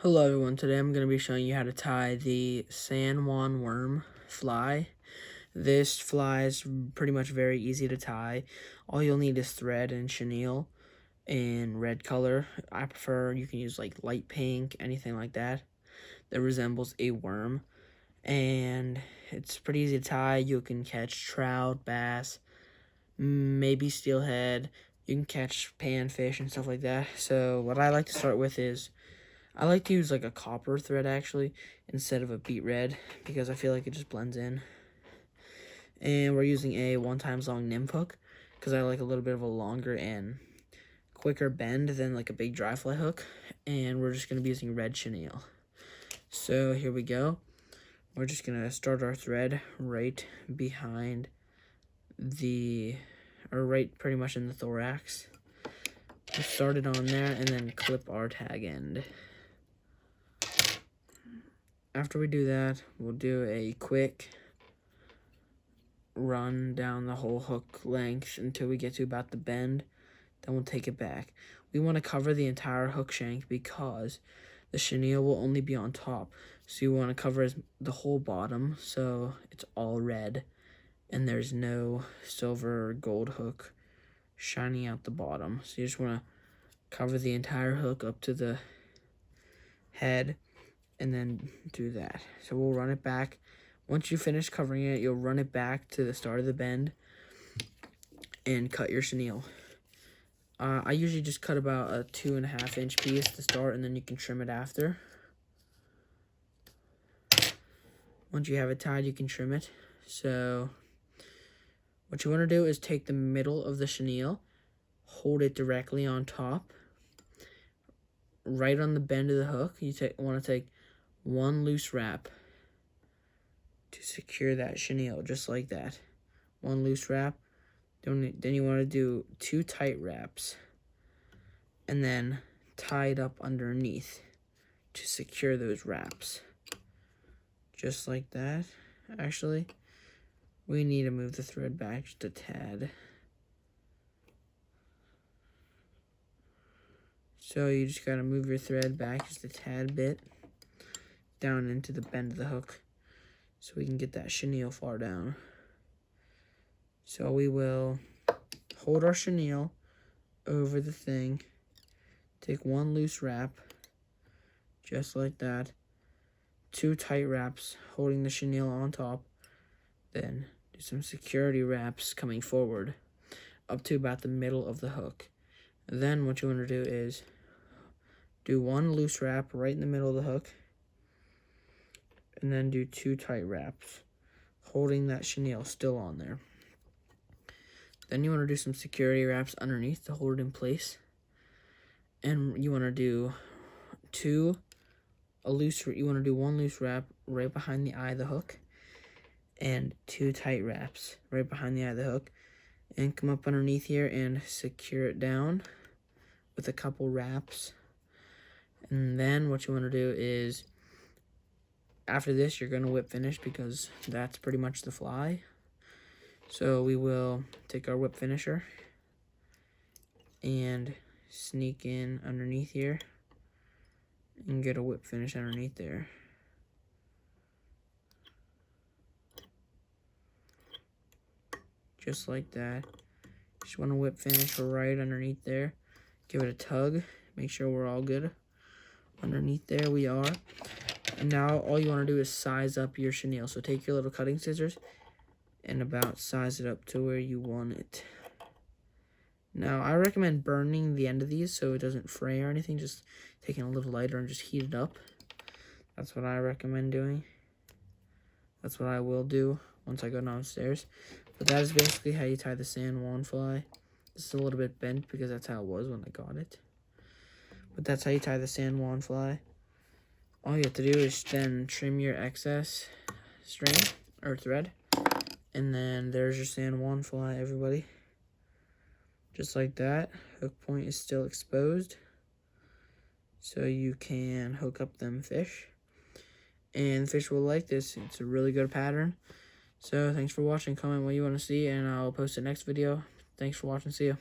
Hello everyone, today I'm going to be showing you how to tie the San Juan Worm fly. This fly is pretty much very easy to tie. All you'll need is thread and chenille in red color. I prefer you can use like light pink, anything like that resembles a worm. And it's pretty easy to tie. You can catch trout, bass, maybe steelhead. You can catch panfish and stuff like that. So what I like to start with is I like to use like a copper thread actually instead of a beet red because I feel like it just blends in. And we're using a 1x long nymph hook because I like a little bit of a longer and quicker bend than like a big dry fly hook. And we're just going to be using red chenille. So here we go. We're just going to start our thread right behind right pretty much in the thorax. We'll start it on there and then clip our tag end. After we do that, we'll do a quick run down the whole hook length until we get to about the bend. Then we'll take it back. We want to cover the entire hook shank because the chenille will only be on top. So you want to cover the whole bottom so it's all red and there's no silver or gold hook shining out the bottom. So you just want to cover the entire hook up to the head and then do that. So we'll run it back. Once you finish covering it, you'll run it back to the start of the bend and cut your chenille. I usually just cut about a 2.5 inch piece to start, and then you can trim it after. Once you have it tied, you can trim it. So what you want to do is take the middle of the chenille, hold it directly on top, right on the bend of the hook. You want to take one loose wrap to secure that chenille, just like that. One loose wrap. Then you want to do 2 tight wraps and then tie it up underneath to secure those wraps. Just like that. Actually, we need to move the thread back just a tad. So you just got to move your thread back just a tad bit down into the bend of the hook so we can get that chenille far down. So we will hold our chenille over the thing, take one loose wrap, just like that, 2 tight wraps holding the chenille on top, then do some security wraps coming forward up to about the middle of the hook. Then what you want to do is do one loose wrap right in the middle of the hook, and then do 2 tight wraps, holding that chenille still on there. Then you want to do some security wraps underneath to hold it in place. And you want to do one loose wrap right behind the eye of the hook, and 2 tight wraps right behind the eye of the hook, and come up underneath here and secure it down with a couple wraps. And then what you want to do is, after this, you're going to whip finish because that's pretty much the fly. So we will take our whip finisher and sneak in underneath here and get a whip finish underneath there. Just like that. Just want to whip finish right underneath there. Give it a tug. Make sure we're all good. Underneath there we are. And now all you want to do is size up your chenille. So take your little cutting scissors and about size it up to where you want it. Now I recommend burning the end of these so it doesn't fray or anything. Just taking a little lighter and just heat it up. That's what I recommend doing. That's what I will do once I go downstairs. But that is basically how you tie the San Juan fly. This is a little bit bent because that's how it was when I got it. But that's how you tie the San Juan fly. All you have to do is then trim your excess string or thread. And then there's your San Juan fly, everybody. Just like that. Hook point is still exposed. So you can hook up them fish. And the fish will like this. It's a really good pattern. So thanks for watching. Comment what you want to see and I'll post the next video. Thanks for watching. See ya.